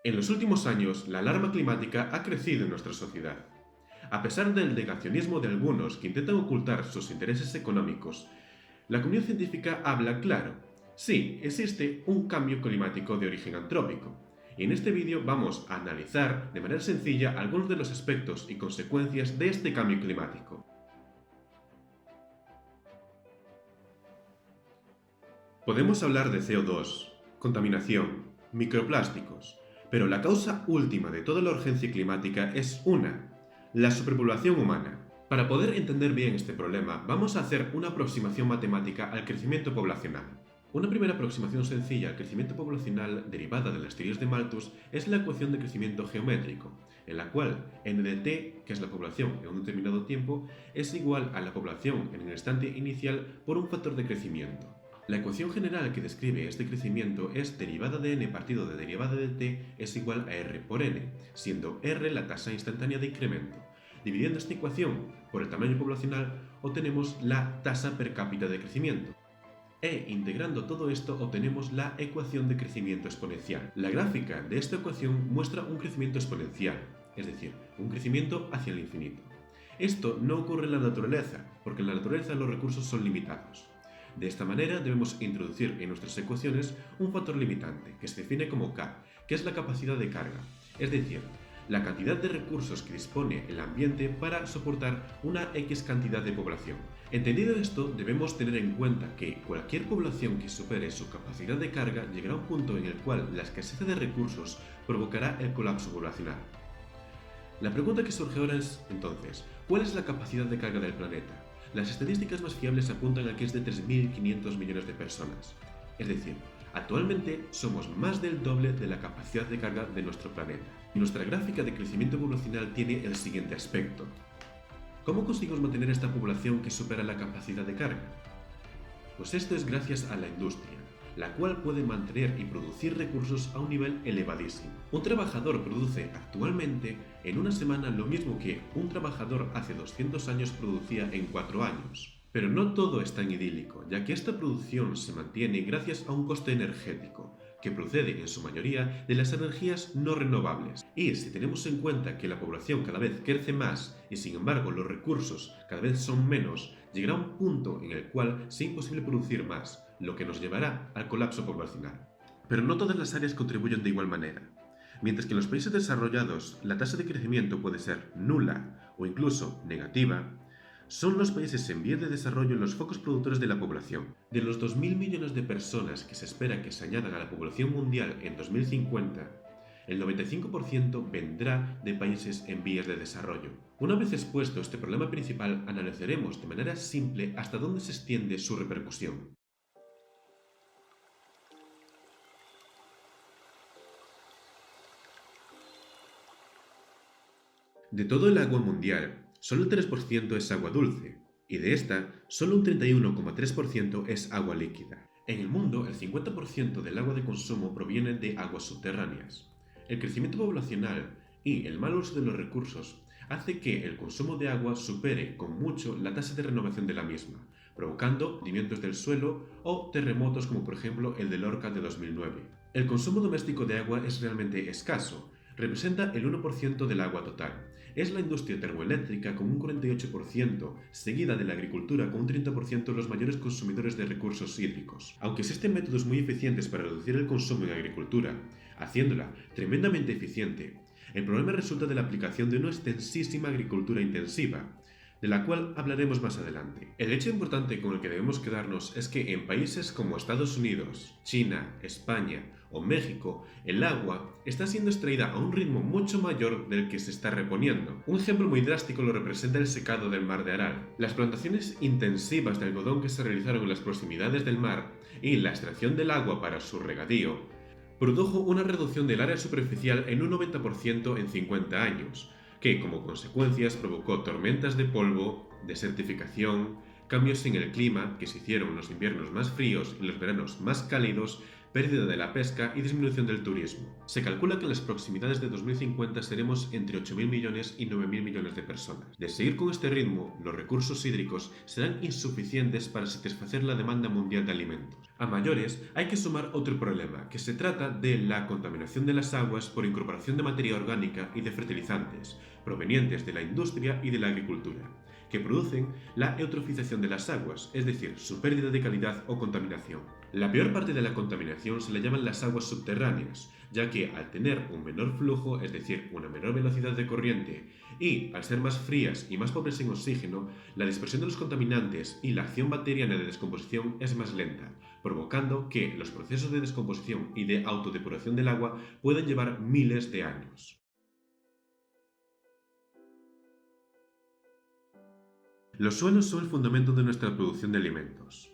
En los últimos años, la alarma climática ha crecido en nuestra sociedad. A pesar del negacionismo de algunos que intentan ocultar sus intereses económicos, la comunidad científica habla claro. Sí, existe un cambio climático de origen antrópico. Y en este vídeo vamos a analizar de manera sencilla algunos de los aspectos y consecuencias de este cambio climático. Podemos hablar de CO2, contaminación, microplásticos, pero la causa última de toda la urgencia climática es una: la superpoblación humana. Para poder entender bien este problema, vamos a hacer una aproximación matemática al crecimiento poblacional. Una primera aproximación sencilla al crecimiento poblacional derivada de las teorías de Malthus es la ecuación de crecimiento geométrico, en la cual n de t, que es la población en un determinado tiempo, es igual a la población en el instante inicial por un factor de crecimiento. La ecuación general que describe este crecimiento es derivada de n partido de derivada de t es igual a r por n, siendo r la tasa instantánea de incremento. Dividiendo esta ecuación por el tamaño poblacional, obtenemos la tasa per cápita de crecimiento. E integrando todo esto obtenemos la ecuación de crecimiento exponencial. La gráfica de esta ecuación muestra un crecimiento exponencial, es decir, un crecimiento hacia el infinito. Esto no ocurre en la naturaleza, porque en la naturaleza los recursos son limitados. De esta manera debemos introducir en nuestras ecuaciones un factor limitante, que se define como K, que es la capacidad de carga, es decir, la cantidad de recursos que dispone el ambiente para soportar una X cantidad de población. Entendido esto, debemos tener en cuenta que cualquier población que supere su capacidad de carga llegará a un punto en el cual la escasez de recursos provocará el colapso poblacional. La pregunta que surge ahora es, entonces, ¿cuál es la capacidad de carga del planeta? Las estadísticas más fiables apuntan a que es de 3.500 millones de personas. Es decir, actualmente somos más del doble de la capacidad de carga de nuestro planeta. Nuestra gráfica de crecimiento poblacional tiene el siguiente aspecto. ¿Cómo conseguimos mantener esta población que supera la capacidad de carga? Pues esto es gracias a la industria, la cual puede mantener y producir recursos a un nivel elevadísimo. Un trabajador produce actualmente en una semana lo mismo que un trabajador hace 200 años producía en 4 años. Pero no todo es tan idílico, ya que esta producción se mantiene gracias a un coste energético, que procede en su mayoría de las energías no renovables. Y si tenemos en cuenta que la población cada vez crece más y sin embargo los recursos cada vez son menos, llegará un punto en el cual sea imposible producir más, lo que nos llevará al colapso poblacional. Pero no todas las áreas contribuyen de igual manera. Mientras que en los países desarrollados la tasa de crecimiento puede ser nula o incluso negativa, son los países en vías de desarrollo los focos productores de la población. De los 2.000 millones de personas que se espera que se añadan a la población mundial en 2050, el 95% vendrá de países en vías de desarrollo. Una vez expuesto este problema principal, analizaremos de manera simple hasta dónde se extiende su repercusión. De todo el agua mundial, solo el 3% es agua dulce, y de esta, solo un 31,3% es agua líquida. En el mundo, el 50% del agua de consumo proviene de aguas subterráneas. El crecimiento poblacional y el mal uso de los recursos hace que el consumo de agua supere con mucho la tasa de renovación de la misma, provocando hundimientos del suelo o terremotos como por ejemplo el de Lorca de 2009. El consumo doméstico de agua es realmente escaso. Representa el 1% del agua total. Es la industria termoeléctrica con un 48%, seguida de la agricultura con un 30% los mayores consumidores de recursos hídricos. Aunque existen métodos muy eficientes para reducir el consumo en agricultura, haciéndola tremendamente eficiente, el problema resulta de la aplicación de una extensísima agricultura intensiva, de la cual hablaremos más adelante. El hecho importante con el que debemos quedarnos es que en países como Estados Unidos, China, España o México, el agua está siendo extraída a un ritmo mucho mayor del que se está reponiendo. Un ejemplo muy drástico lo representa el secado del mar de Aral. Las plantaciones intensivas de algodón que se realizaron en las proximidades del mar y la extracción del agua para su regadío produjo una reducción del área superficial en un 90% en 50 años, que como consecuencias provocó tormentas de polvo, desertificación, cambios en el clima, que se hicieron en los inviernos más fríos y los veranos más cálidos, pérdida de la pesca y disminución del turismo. Se calcula que en las proximidades de 2050 seremos entre 8.000 millones y 9.000 millones de personas. De seguir con este ritmo, los recursos hídricos serán insuficientes para satisfacer la demanda mundial de alimentos. A mayores, hay que sumar otro problema, que se trata de la contaminación de las aguas por incorporación de materia orgánica y de fertilizantes, provenientes de la industria y de la agricultura, que producen la eutrofización de las aguas, es decir, su pérdida de calidad o contaminación. La peor parte de la contaminación se le llaman las aguas subterráneas, ya que al tener un menor flujo, es decir, una menor velocidad de corriente, y al ser más frías y más pobres en oxígeno, la dispersión de los contaminantes y la acción bacteriana de descomposición es más lenta, provocando que los procesos de descomposición y de autodepuración del agua puedan llevar miles de años. Los suelos son el fundamento de nuestra producción de alimentos.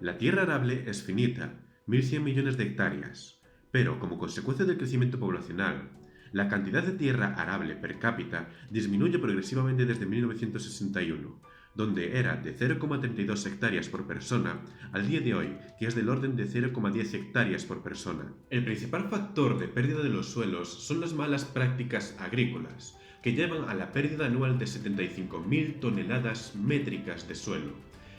La tierra arable es finita, 1.100 millones de hectáreas, pero como consecuencia del crecimiento poblacional, la cantidad de tierra arable per cápita disminuye progresivamente desde 1961, donde era de 0,32 hectáreas por persona, al día de hoy, que es del orden de 0,10 hectáreas por persona. El principal factor de pérdida de los suelos son las malas prácticas agrícolas, que llevan a la pérdida anual de 75.000 toneladas métricas de suelo.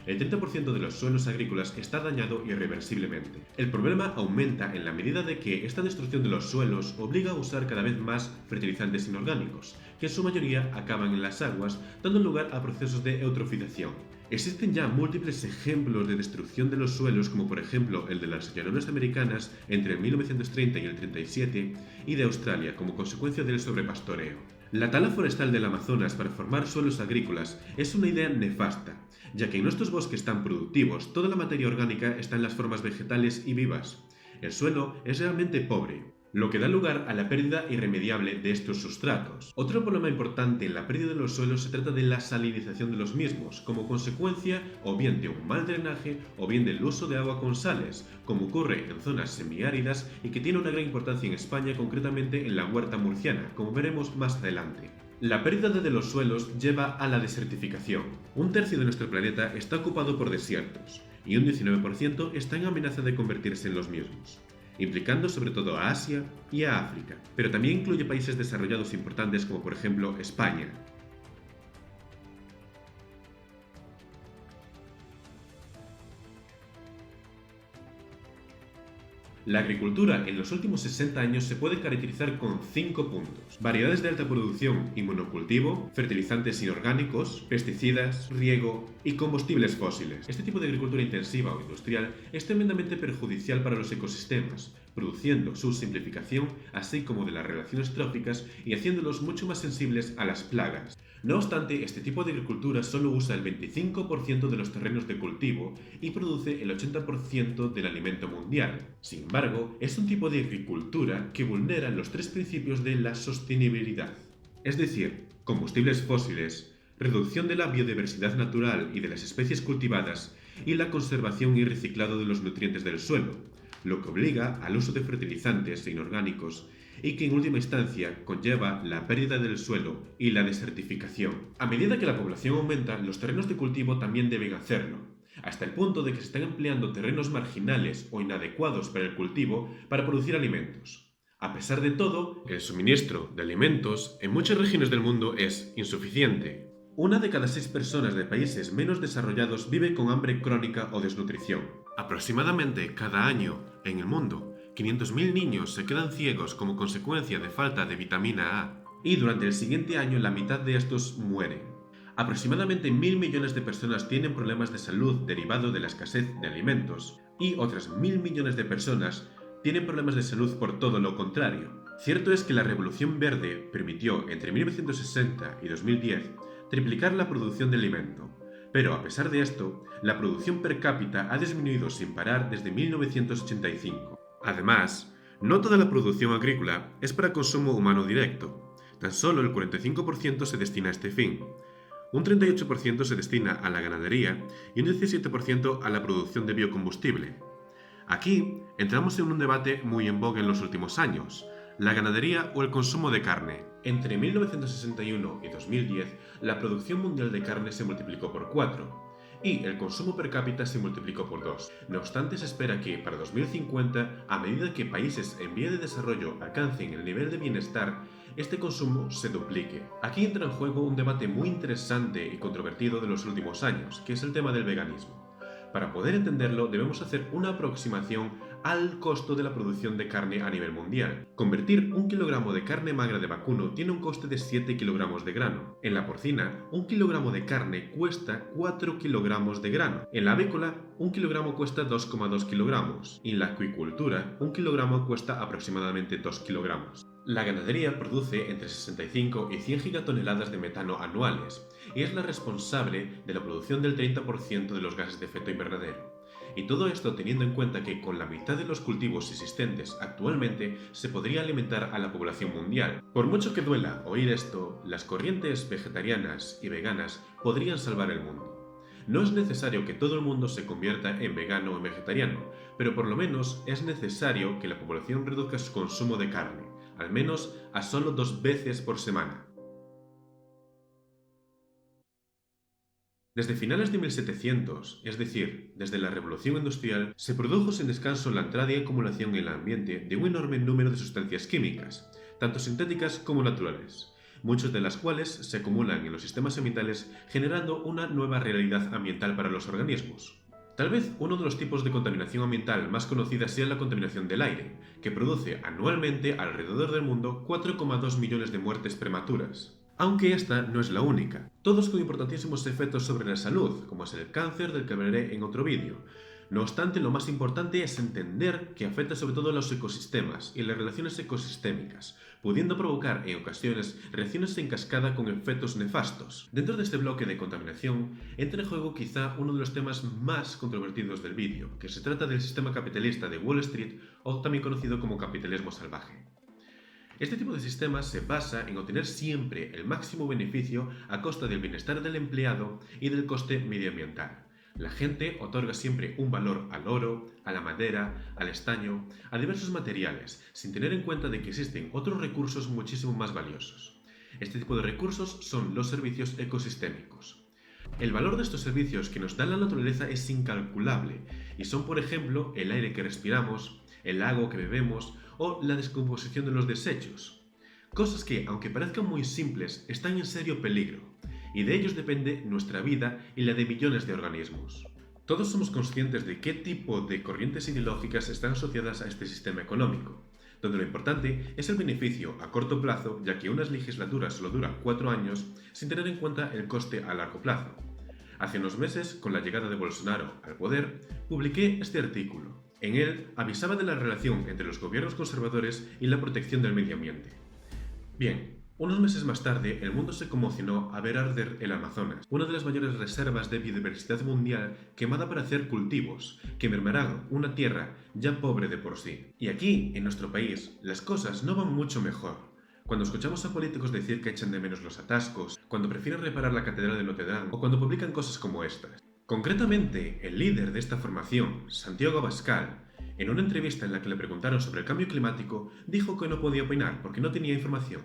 El 30% de los suelos agrícolas está dañado irreversiblemente. El problema aumenta en la medida de que esta destrucción de los suelos obliga a usar cada vez más fertilizantes inorgánicos, que en su mayoría acaban en las aguas, dando lugar a procesos de eutrofización. Existen ya múltiples ejemplos de destrucción de los suelos, como por ejemplo el de las llanuras americanas entre el 1930 y el 37 y de Australia como consecuencia del sobrepastoreo. La tala forestal del Amazonas para formar suelos agrícolas es una idea nefasta, ya que en nuestros bosques tan productivos toda la materia orgánica está en las formas vegetales y vivas. El suelo es realmente pobre, lo que da lugar a la pérdida irremediable de estos sustratos. Otro problema importante en la pérdida de los suelos se trata de la salinización de los mismos, como consecuencia o bien de un mal drenaje o bien del uso de agua con sales, como ocurre en zonas semiáridas y que tiene una gran importancia en España, concretamente en la huerta murciana, como veremos más adelante. La pérdida de los suelos lleva a la desertificación. Un tercio de nuestro planeta está ocupado por desiertos, y un 19% está en amenaza de convertirse en los mismos, implicando sobre todo a Asia y a África, pero también incluye países desarrollados importantes como por ejemplo España. La agricultura en los últimos 60 años se puede caracterizar con 5 puntos: variedades de alta producción y monocultivo, fertilizantes inorgánicos, pesticidas, riego y combustibles fósiles. Este tipo de agricultura intensiva o industrial es tremendamente perjudicial para los ecosistemas, produciendo su simplificación así como de las relaciones tróficas y haciéndolos mucho más sensibles a las plagas. No obstante, este tipo de agricultura solo usa el 25% de los terrenos de cultivo y produce el 80% del alimento mundial. Sin embargo, es un tipo de agricultura que vulnera los 3 principios de la sostenibilidad, es decir, combustibles fósiles, reducción de la biodiversidad natural y de las especies cultivadas y la conservación y reciclado de los nutrientes del suelo, lo que obliga al uso de fertilizantes inorgánicos y que en última instancia conlleva la pérdida del suelo y la desertificación. A medida que la población aumenta, los terrenos de cultivo también deben hacerlo, hasta el punto de que se están empleando terrenos marginales o inadecuados para el cultivo para producir alimentos. A pesar de todo, el suministro de alimentos en muchas regiones del mundo es insuficiente. Una de cada 6 personas de países menos desarrollados vive con hambre crónica o desnutrición. Aproximadamente cada año, en el mundo, 500.000 niños se quedan ciegos como consecuencia de falta de vitamina A, y durante el siguiente año la mitad de estos mueren. Aproximadamente 1.000 millones de personas tienen problemas de salud derivado de la escasez de alimentos, y otras 1.000 millones de personas tienen problemas de salud por todo lo contrario. Cierto es que la Revolución Verde permitió entre 1960 y 2010 triplicar la producción de alimento, pero a pesar de esto, la producción per cápita ha disminuido sin parar desde 1985. Además, no toda la producción agrícola es para consumo humano directo. Tan solo el 45% se destina a este fin. Un 38% se destina a la ganadería y un 17% a la producción de biocombustible. Aquí entramos en un debate muy en boga en los últimos años: la ganadería o el consumo de carne. Entre 1961 y 2010, la producción mundial de carne se multiplicó por 4, y el consumo per cápita se multiplicó por 2. No obstante, se espera que para 2050, a medida que países en vía de desarrollo alcancen el nivel de bienestar, este consumo se duplique. Aquí entra en juego un debate muy interesante y controvertido de los últimos años, que es el tema del veganismo. Para poder entenderlo, debemos hacer una aproximación al costo de la producción de carne a nivel mundial. Convertir 1 kilogramo de carne magra de vacuno tiene un coste de 7 kilogramos de grano. En la porcina, 1 kilogramo de carne cuesta 4 kilogramos de grano. En la avícola, 1 kilogramo cuesta 2,2 kilogramos. Y en la acuicultura, 1 kilogramo cuesta aproximadamente 2 kilogramos. La ganadería produce entre 65 y 100 gigatoneladas de metano anuales y es la responsable de la producción del 30% de los gases de efecto invernadero. Y todo esto teniendo en cuenta que con la mitad de los cultivos existentes actualmente se podría alimentar a la población mundial. Por mucho que duela oír esto, las corrientes vegetarianas y veganas podrían salvar el mundo. No es necesario que todo el mundo se convierta en vegano o vegetariano, pero por lo menos es necesario que la población reduzca su consumo de carne, al menos a solo 2 veces por semana. Desde finales de 1700, es decir, desde la Revolución Industrial, se produjo sin descanso la entrada y acumulación en el ambiente de un enorme número de sustancias químicas, tanto sintéticas como naturales, muchas de las cuales se acumulan en los sistemas ambientales generando una nueva realidad ambiental para los organismos. Tal vez uno de los tipos de contaminación ambiental más conocida sea la contaminación del aire, que produce anualmente alrededor del mundo 4,2 millones de muertes prematuras. Aunque esta no es la única, todos con importantísimos efectos sobre la salud, como es el cáncer del que hablaré en otro vídeo. No obstante, lo más importante es entender que afecta sobre todo a los ecosistemas y las relaciones ecosistémicas, pudiendo provocar en ocasiones reacciones en cascada con efectos nefastos. Dentro de este bloque de contaminación entra en juego quizá uno de los temas más controvertidos del vídeo, que se trata del sistema capitalista de Wall Street, o también conocido como capitalismo salvaje. Este tipo de sistema se basa en obtener siempre el máximo beneficio a costa del bienestar del empleado y del coste medioambiental. La gente otorga siempre un valor al oro, a la madera, al estaño, a diversos materiales, sin tener en cuenta de que existen otros recursos muchísimo más valiosos. Este tipo de recursos son los servicios ecosistémicos. El valor de estos servicios que nos da la naturaleza es incalculable y son, por ejemplo, el aire que respiramos, el agua que bebemos o la descomposición de los desechos. Cosas que, aunque parezcan muy simples, están en serio peligro, y de ellos depende nuestra vida y la de millones de organismos. Todos somos conscientes de qué tipo de corrientes ideológicas están asociadas a este sistema económico, donde lo importante es el beneficio a corto plazo, ya que unas legislaturas solo duran 4 años, sin tener en cuenta el coste a largo plazo. Hace unos meses, con la llegada de Bolsonaro al poder, publiqué este artículo. En él avisaba de la relación entre los gobiernos conservadores y la protección del medio ambiente. Bien, unos meses más tarde el mundo se conmocionó a ver arder el Amazonas, una de las mayores reservas de biodiversidad mundial quemada para hacer cultivos, que mermarán una tierra ya pobre de por sí. Y aquí, en nuestro país, las cosas no van mucho mejor. Cuando escuchamos a políticos decir que echan de menos los atascos, cuando prefieren reparar la Catedral de Notre Dame o cuando publican cosas como estas. Concretamente, el líder de esta formación, Santiago Abascal, en una entrevista en la que le preguntaron sobre el cambio climático, dijo que no podía opinar porque no tenía información.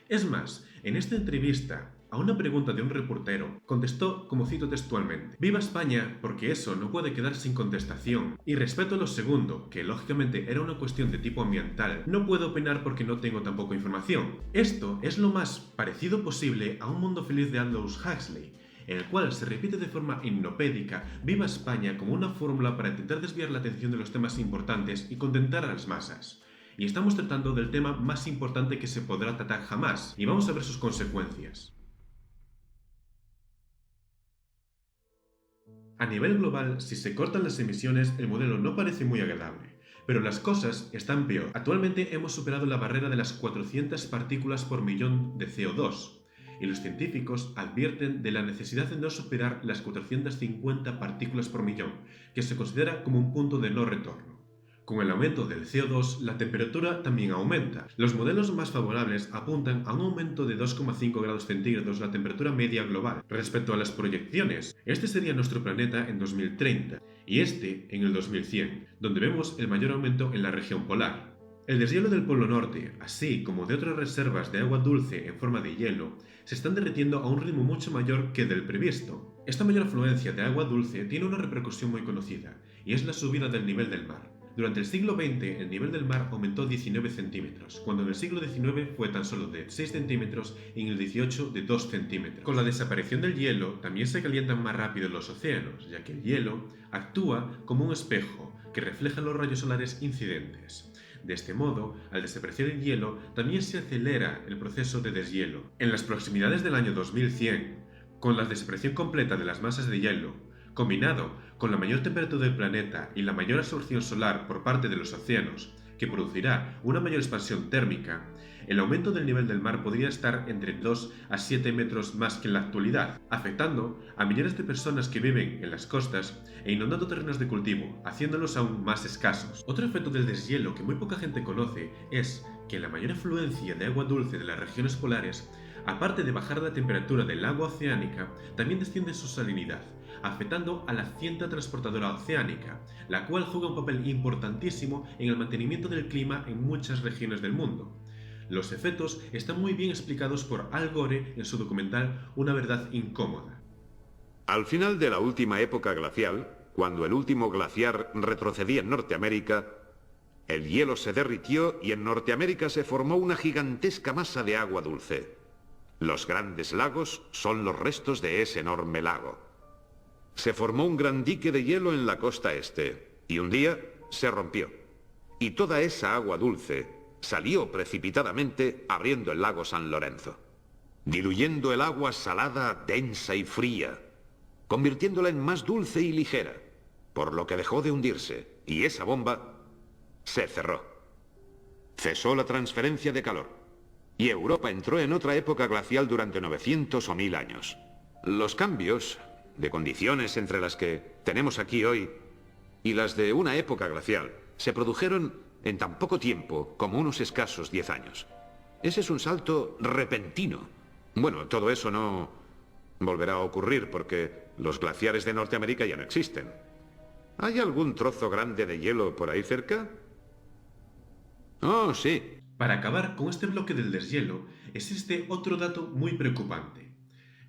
Es más, en esta entrevista, a una pregunta de un reportero, contestó, como cito textualmente: «Viva España, porque eso no puede quedar sin contestación. Y respecto a lo segundo, que lógicamente era una cuestión de tipo ambiental, no puedo opinar porque no tengo tampoco información». Esto es lo más parecido posible a Un mundo feliz de Aldous Huxley, en el cual se repite de forma hipnopédica «Viva España» como una fórmula para intentar desviar la atención de los temas importantes y contentar a las masas. Y estamos tratando del tema más importante que se podrá tratar jamás, y vamos a ver sus consecuencias. A nivel global, si se cortan las emisiones, el modelo no parece muy agradable. Pero las cosas están peor. Actualmente hemos superado la barrera de las 400 partículas por millón de CO2. Y los científicos advierten de la necesidad de no superar las 450 partículas por millón, que se considera como un punto de no retorno. Con el aumento del CO2, la temperatura también aumenta. Los modelos más favorables apuntan a un aumento de 2,5 grados centígrados la temperatura media global. Respecto a las proyecciones, este sería nuestro planeta en 2030 y este en el 2100, donde vemos el mayor aumento en la región polar. El deshielo del Polo Norte, así como de otras reservas de agua dulce en forma de hielo, se están derritiendo a un ritmo mucho mayor que del previsto. Esta mayor afluencia de agua dulce tiene una repercusión muy conocida, y es la subida del nivel del mar. Durante el siglo XX, el nivel del mar aumentó 19 centímetros, cuando en el siglo XIX fue tan solo de 6 centímetros y en el XVIII de 2 centímetros. Con la desaparición del hielo, también se calientan más rápido los océanos, ya que el hielo actúa como un espejo que refleja los rayos solares incidentes. De este modo, al desaparecer el hielo, también se acelera el proceso de deshielo. En las proximidades del año 2100, con la desaparición completa de las masas de hielo, combinado con la mayor temperatura del planeta y la mayor absorción solar por parte de los océanos, que producirá una mayor expansión térmica, el aumento del nivel del mar podría estar entre 2 a 7 metros más que en la actualidad, afectando a millones de personas que viven en las costas e inundando terrenos de cultivo, haciéndolos aún más escasos. Otro efecto del deshielo que muy poca gente conoce es que la mayor afluencia de agua dulce de las regiones polares, aparte de bajar la temperatura del agua oceánica, también desciende su salinidad, afectando a la cinta transportadora oceánica, la cual juega un papel importantísimo en el mantenimiento del clima en muchas regiones del mundo. Los efectos están muy bien explicados por Al Gore en su documental Una verdad incómoda. Al final de la última época glacial, cuando el último glaciar retrocedía en Norteamérica, el hielo se derritió y en Norteamérica se formó una gigantesca masa de agua dulce. Los grandes lagos son los restos de ese enorme lago. Se formó un gran dique de hielo en la costa este, y un día se rompió. Y toda esa agua dulce salió precipitadamente abriendo el lago San Lorenzo, diluyendo el agua salada, densa y fría, convirtiéndola en más dulce y ligera, por lo que dejó de hundirse, y esa bomba se cerró. Cesó la transferencia de calor, y Europa entró en otra época glacial durante 900 o 1000 años. Los cambios de condiciones entre las que tenemos aquí hoy y las de una época glacial se produjeron en tan poco tiempo como unos escasos 10 años. Ese es un salto repentino. Bueno, todo eso no volverá a ocurrir porque los glaciares de Norteamérica ya no existen. ¿Hay algún trozo grande de hielo por ahí cerca? Oh, sí. Para acabar con este bloque del deshielo, existe otro dato muy preocupante.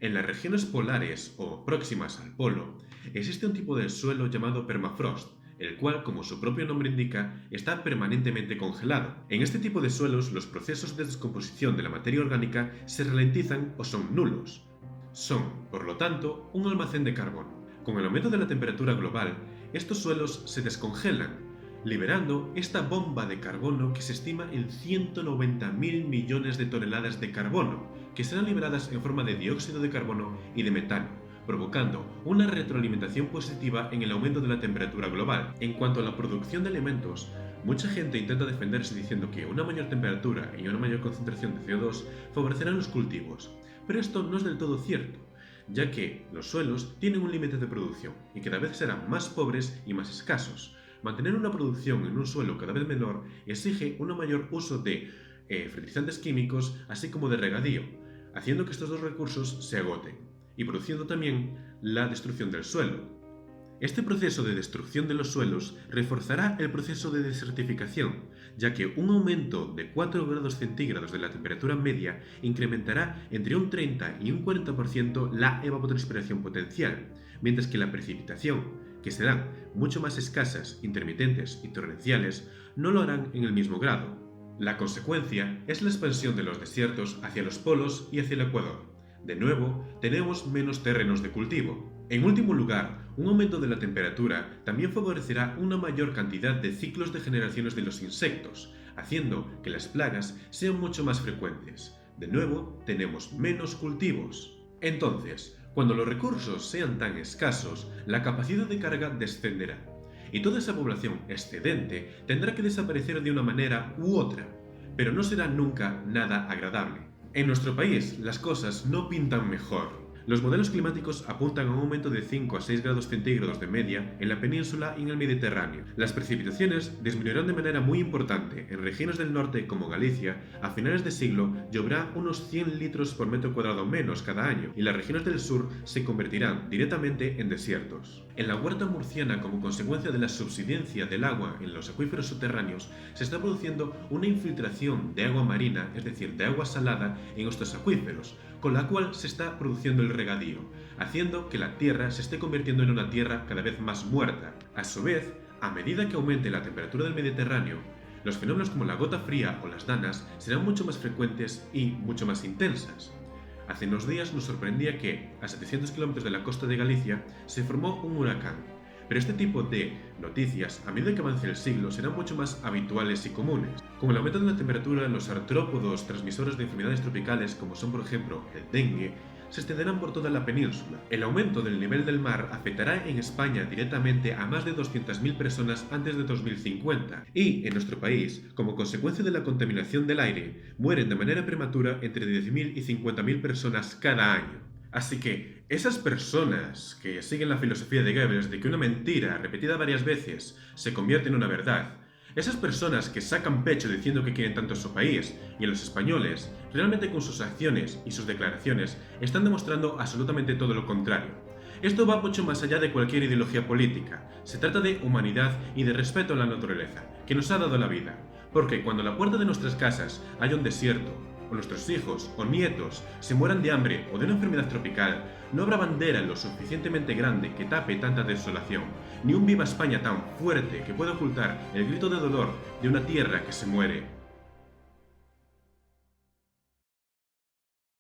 En las regiones polares o próximas al polo, existe un tipo de suelo llamado permafrost, el cual, como su propio nombre indica, está permanentemente congelado. En este tipo de suelos, los procesos de descomposición de la materia orgánica se ralentizan o son nulos. Son, por lo tanto, un almacén de carbono. Con el aumento de la temperatura global, estos suelos se descongelan, liberando esta bomba de carbono que se estima en 190.000 millones de toneladas de carbono, que serán liberadas en forma de dióxido de carbono y de metano, provocando una retroalimentación positiva en el aumento de la temperatura global. En cuanto a la producción de alimentos, mucha gente intenta defenderse diciendo que una mayor temperatura y una mayor concentración de CO2 favorecerán los cultivos, pero esto no es del todo cierto, ya que los suelos tienen un límite de producción y cada vez serán más pobres y más escasos. Mantener una producción en un suelo cada vez menor exige un mayor uso de fertilizantes químicos, así como de regadío, haciendo que estos dos recursos se agoten y produciendo también la destrucción del suelo. Este proceso de destrucción de los suelos reforzará el proceso de desertificación, ya que un aumento de 4 grados centígrados de la temperatura media incrementará entre un 30 y un 40% la evapotranspiración potencial, mientras que la precipitación, que serán mucho más escasas, intermitentes y torrenciales, no lo harán en el mismo grado. La consecuencia es la expansión de los desiertos hacia los polos y hacia el ecuador. De nuevo, tenemos menos terrenos de cultivo. En último lugar, un aumento de la temperatura también favorecerá una mayor cantidad de ciclos de generaciones de los insectos, haciendo que las plagas sean mucho más frecuentes. De nuevo, tenemos menos cultivos. Entonces, cuando los recursos sean tan escasos, la capacidad de carga descenderá, y toda esa población excedente tendrá que desaparecer de una manera u otra, pero no será nunca nada agradable. En nuestro país las cosas no pintan mejor. Los modelos climáticos apuntan a un aumento de 5 a 6 grados centígrados de media en la península y en el Mediterráneo. Las precipitaciones disminuirán de manera muy importante. En regiones del norte, como Galicia, a finales de siglo lloverá unos 100 litros por metro cuadrado menos cada año, y las regiones del sur se convertirán directamente en desiertos. En la huerta murciana, como consecuencia de la subsidencia del agua en los acuíferos subterráneos, se está produciendo una infiltración de agua marina, es decir, de agua salada, en estos acuíferos, con la cual se está produciendo el regadío, haciendo que la Tierra se esté convirtiendo en una tierra cada vez más muerta. A su vez, a medida que aumente la temperatura del Mediterráneo, los fenómenos como la gota fría o las danas serán mucho más frecuentes y mucho más intensas. Hace unos días nos sorprendía que, a 700 kilómetros de la costa de Galicia, se formó un huracán. Pero este tipo de noticias, a medida que avance el siglo, serán mucho más habituales y comunes. Con el aumento de la temperatura, los artrópodos transmisores de enfermedades tropicales, como son por ejemplo el dengue, se extenderán por toda la península. El aumento del nivel del mar afectará en España directamente a más de 200.000 personas antes de 2050. Y en nuestro país, como consecuencia de la contaminación del aire, mueren de manera prematura entre 10.000 y 50.000 personas cada año. Así que esas personas que siguen la filosofía de Goebbels de que una mentira repetida varias veces se convierte en una verdad, esas personas que sacan pecho diciendo que quieren tanto a su país y a los españoles, realmente con sus acciones y sus declaraciones están demostrando absolutamente todo lo contrario. Esto va mucho más allá de cualquier ideología política. Se trata de humanidad y de respeto a la naturaleza, que nos ha dado la vida. Porque cuando a la puerta de nuestras casas haya un desierto, o nuestros hijos o nietos se mueran de hambre o de una enfermedad tropical, no habrá bandera lo suficientemente grande que tape tanta desolación, ni un Viva España tan fuerte que pueda ocultar el grito de dolor de una tierra que se muere.